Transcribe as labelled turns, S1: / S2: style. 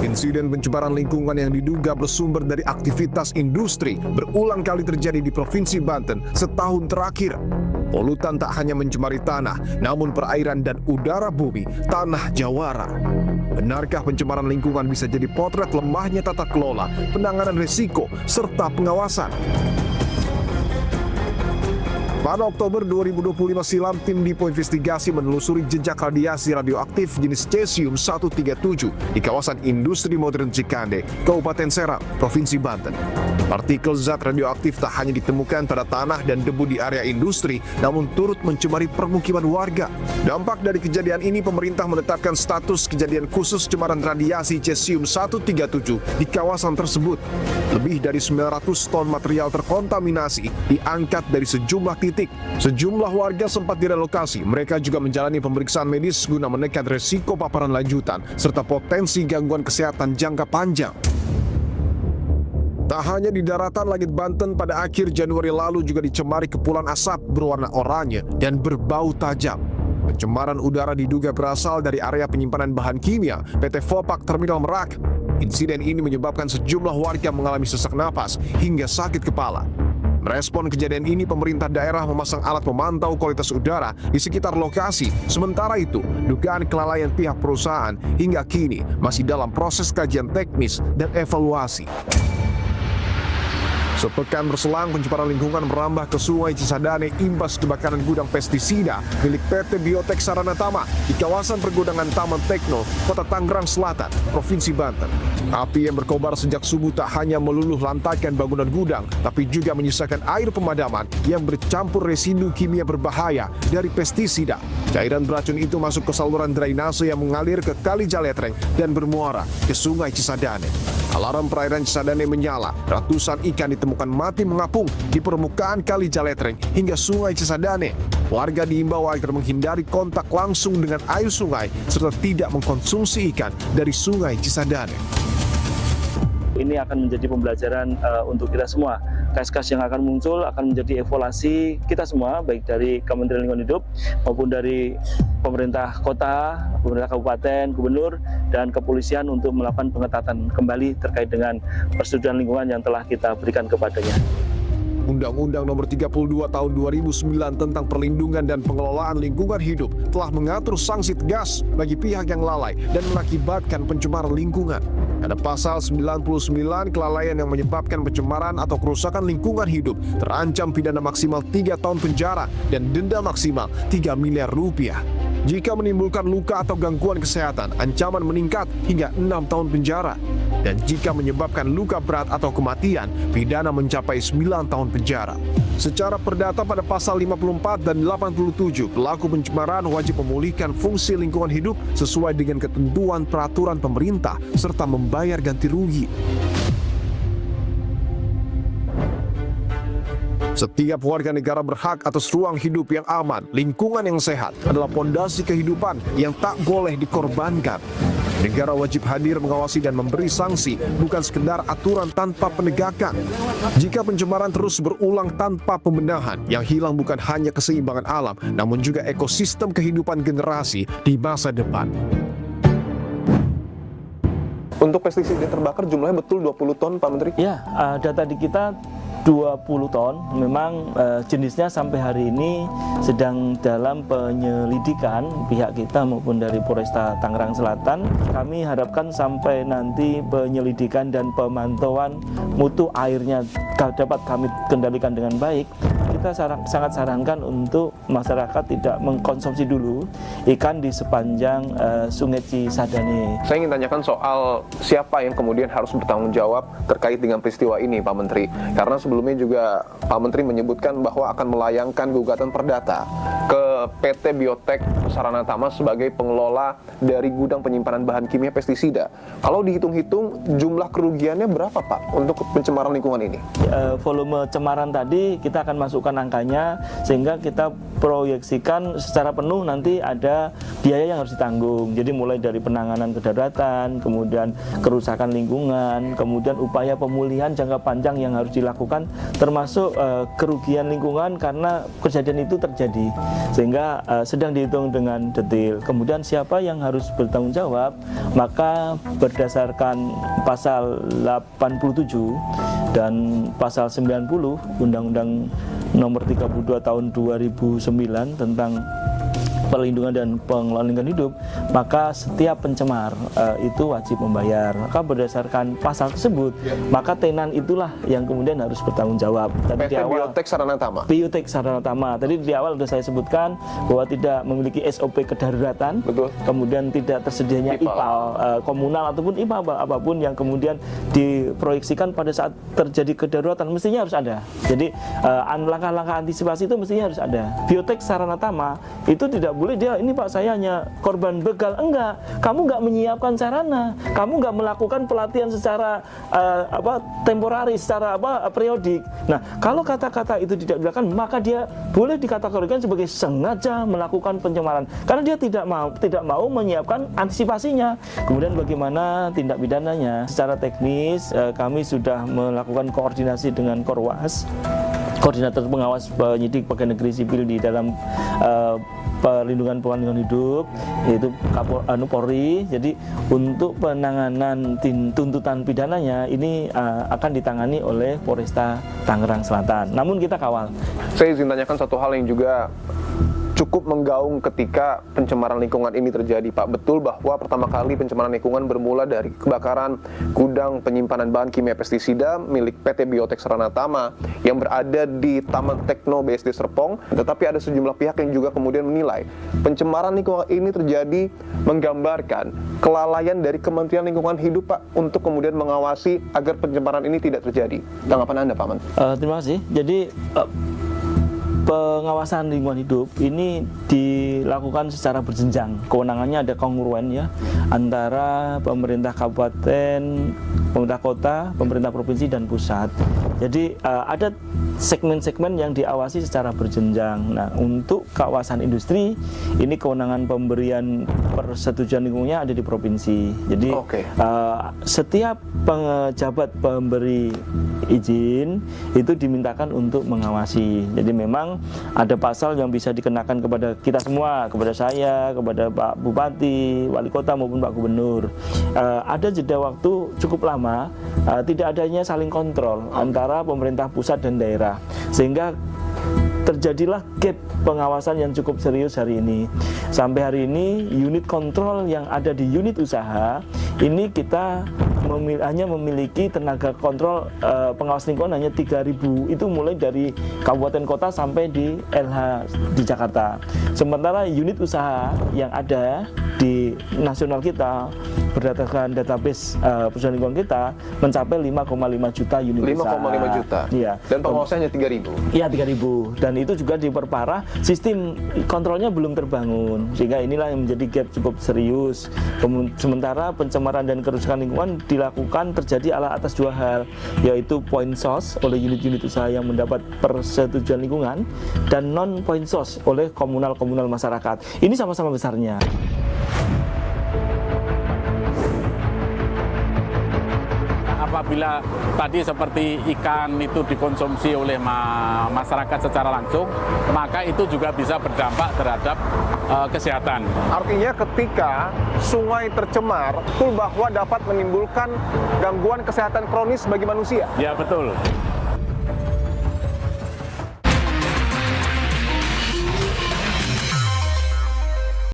S1: Insiden pencemaran lingkungan yang diduga bersumber dari aktivitas industri berulang kali terjadi di Provinsi Banten setahun terakhir. Polutan tak hanya mencemari tanah, namun perairan dan udara bumi tanah Jawara. Benarkah pencemaran lingkungan bisa jadi potret lemahnya tata kelola, penanganan risiko, serta pengawasan? Pada Oktober 2025 silam, tim Dipo Investigasi menelusuri jejak radiasi radioaktif jenis cesium-137 di kawasan industri modern Cikande, Kabupaten Serang, Provinsi Banten. Partikel zat radioaktif tak hanya ditemukan pada tanah dan debu di area industri, namun turut mencemari permukiman warga. Dampak dari kejadian ini, pemerintah menetapkan status kejadian khusus cemaran radiasi cesium-137 di kawasan tersebut. Lebih dari 900 ton material terkontaminasi diangkat dari sejumlah titik. Sejumlah warga sempat direlokasi. Mereka juga menjalani pemeriksaan medis guna menekan resiko paparan lanjutan serta potensi gangguan kesehatan jangka panjang. Tak hanya di daratan, langit Banten pada akhir Januari lalu juga dicemari kepulan asap berwarna oranye dan berbau tajam. Pencemaran udara diduga berasal dari area penyimpanan bahan kimia PT Vopak Terminal Merak. Insiden ini menyebabkan sejumlah warga mengalami sesak napas hingga sakit kepala. Merespon kejadian ini, pemerintah daerah memasang alat pemantau kualitas udara di sekitar lokasi. Sementara itu, dugaan kelalaian pihak perusahaan hingga kini masih dalam proses kajian teknis dan evaluasi. Sepekan berselang, pencemaran lingkungan merambah ke Sungai Cisadane imbas kebakaran gudang pestisida milik PT Biotek Saranatama di kawasan pergudangan Taman Tekno, Kota Tangerang Selatan, Provinsi Banten. Api yang berkobar sejak subuh tak hanya meluluh lantakan bangunan gudang, tapi juga menyisakan air pemadaman yang bercampur residu kimia berbahaya dari pestisida. Cairan beracun itu masuk ke saluran drainase yang mengalir ke Kali Jaletreng dan bermuara ke Sungai Cisadane. Alarm perairan Cisadane menyala, ratusan ikan ditemukan mati mengapung di permukaan Kali Jaletreng hingga Sungai Cisadane. Warga diimbau agar menghindari kontak langsung dengan air sungai serta tidak mengkonsumsi ikan dari Sungai Cisadane.
S2: Ini akan menjadi pembelajaran untuk kita semua. Kasus-kasus yang akan muncul akan menjadi evaluasi kita semua, baik dari Kementerian Lingkungan Hidup maupun dari pemerintah kota, pemerintah kabupaten, gubernur, dan kepolisian untuk melakukan pengetatan kembali terkait dengan persetujuan lingkungan yang telah kita berikan kepadanya.
S1: Undang-Undang Nomor 32 Tahun 2009 tentang Perlindungan dan Pengelolaan Lingkungan Hidup telah mengatur sanksi tegas bagi pihak yang lalai dan mengakibatkan pencemaran lingkungan. Ada pasal 99, kelalaian yang menyebabkan pencemaran atau kerusakan lingkungan hidup terancam pidana maksimal 3 tahun penjara dan denda maksimal 3 miliar rupiah. Jika menimbulkan luka atau gangguan kesehatan, ancaman meningkat hingga 6 tahun penjara. Dan jika menyebabkan luka berat atau kematian, pidana mencapai 9 tahun penjara. Secara perdata pada pasal 54 dan 87, pelaku pencemaran wajib memulihkan fungsi lingkungan hidup sesuai dengan ketentuan peraturan pemerintah serta membayar ganti rugi. Setiap warga negara berhak atas ruang hidup yang aman. Lingkungan yang sehat adalah pondasi kehidupan yang tak boleh dikorbankan. Negara wajib hadir mengawasi dan memberi sanksi, bukan sekedar aturan tanpa penegakan. Jika pencemaran terus berulang tanpa pembenahan, yang hilang bukan hanya keseimbangan alam, namun juga ekosistem kehidupan generasi di masa depan.
S3: Untuk pestisida terbakar jumlahnya betul 20 ton, Pak Menteri?
S2: Ya, data di kita 20 ton. Memang jenisnya sampai hari ini sedang dalam penyelidikan pihak kita maupun dari Polresta Tangerang Selatan. Kami harapkan sampai nanti penyelidikan dan pemantauan mutu airnya dapat kami kendalikan dengan baik. Kita sangat sarankan untuk masyarakat tidak mengkonsumsi dulu ikan di sepanjang Sungai Cisadane.
S3: Saya ingin tanyakan soal siapa yang kemudian harus bertanggung jawab terkait dengan peristiwa ini, Pak Menteri. Karena sebelumnya juga Pak Menteri menyebutkan bahwa akan melayangkan gugatan perdata ke PT Biotek Saranatama sebagai pengelola dari gudang penyimpanan bahan kimia pestisida. Kalau dihitung-hitung jumlah kerugiannya berapa, Pak, untuk pencemaran lingkungan ini?
S2: Volume cemaran tadi kita akan masukkan angkanya sehingga kita proyeksikan secara penuh nanti ada biaya yang harus ditanggung. Jadi mulai dari penanganan kedaruratan, kemudian kerusakan lingkungan, kemudian upaya pemulihan jangka panjang yang harus dilakukan, termasuk kerugian lingkungan karena kejadian itu terjadi. Sehingga sehingga sedang dihitung dengan detail. Kemudian siapa yang harus bertanggung jawab, maka berdasarkan pasal 87 dan pasal 90 Undang-Undang Nomor 32 Tahun 2009 tentang perlindungan dan pengelolaan lingkungan hidup, maka setiap pencemar itu wajib membayar. Maka berdasarkan pasal tersebut, maka tenan itulah yang kemudian harus bertanggung jawab. Tadi
S3: PT Biotek Sarana Tama.
S2: Biotek Sarana Tama. Tadi di awal sudah saya sebutkan bahwa tidak memiliki SOP kedaruratan,
S3: Betul.
S2: kemudian tidak tersedianya IPAL komunal ataupun IPAL apapun yang kemudian diproyeksikan pada saat terjadi kedaruratan mestinya harus ada. Jadi langkah-langkah antisipasi itu mestinya harus ada. Biotek Sarana Tama itu tidak boleh dia ini Pak saya hanya korban begal, enggak, kamu nggak menyiapkan sarana, kamu nggak melakukan pelatihan secara temporaris, secara periodik. Nah kalau kata-kata itu tidak dilakukan, maka dia boleh dikategorikan sebagai sengaja melakukan pencemaran karena dia tidak mau menyiapkan antisipasinya. Kemudian bagaimana tindak pidananya? Secara teknis kami sudah melakukan koordinasi dengan Korwas, Koordinator Pengawas Penyidik Pegawai Negeri Sipil di dalam perlindungan lingkungan hidup, yaitu Polri. Jadi untuk penanganan tuntutan pidananya ini akan ditangani oleh Polresta Tangerang Selatan. Namun kita kawal.
S3: Saya izin tanyakan satu hal yang juga cukup menggaung ketika pencemaran lingkungan ini terjadi, Pak. Betul bahwa pertama kali pencemaran lingkungan bermula dari kebakaran gudang penyimpanan bahan kimia pestisida milik PT Biotek Sarana Tama yang berada di Taman Tekno BSD Serpong. Tetapi ada sejumlah pihak yang juga kemudian menilai pencemaran lingkungan ini terjadi menggambarkan kelalaian dari Kementerian Lingkungan Hidup, Pak, untuk kemudian mengawasi agar pencemaran ini tidak terjadi. Tanggapan Anda, Pak Menteri?
S2: Terima kasih. Jadi pengawasan lingkungan hidup ini dilakukan secara berjenjang. Kewenangannya ada kongruen ya antara pemerintah kabupaten, pemerintah kota, pemerintah provinsi dan pusat. Jadi ada segmen-segmen yang diawasi secara berjenjang. Nah, untuk kawasan industri ini kewenangan pemberian persetujuan lingkungannya ada di provinsi. Jadi setiap pejabat pemberi izin itu dimintakan untuk mengawasi. Jadi memang ada pasal yang bisa dikenakan kepada kita semua, kepada saya, kepada Pak Bupati, Wali Kota maupun Pak Gubernur. Ada jeda waktu cukup lama, tidak adanya saling kontrol antara pemerintah pusat dan daerah, sehingga terjadilah gap pengawasan yang cukup serius hari ini. Sampai hari ini unit kontrol yang ada di unit usaha ini kita hanya memiliki tenaga kontrol pengawas lingkungan hanya 3.000, itu mulai dari kabupaten kota sampai di LH di Jakarta. Sementara unit usaha yang ada di nasional kita berdasarkan database perusahaan lingkungan kita mencapai 5,5 juta unit usaha.
S3: 5,5 juta?
S2: Iya.
S3: Dan pengawasnya 3.000?
S2: Iya, 3.000. Dan itu juga diperparah, sistem kontrolnya belum terbangun, sehingga inilah yang menjadi gap cukup serius. Sementara pencemaran dan kerusakan lingkungan dilakukan terjadi atas dua hal, yaitu point source oleh unit-unit usaha yang mendapat persetujuan lingkungan dan non point source oleh komunal-komunal masyarakat. Ini sama-sama besarnya.
S4: Apabila tadi seperti ikan itu dikonsumsi oleh masyarakat secara langsung, maka itu juga bisa berdampak terhadap kesehatan.
S3: Artinya ketika sungai tercemar, betul bahwa dapat menimbulkan gangguan kesehatan kronis bagi manusia?
S4: Ya, betul.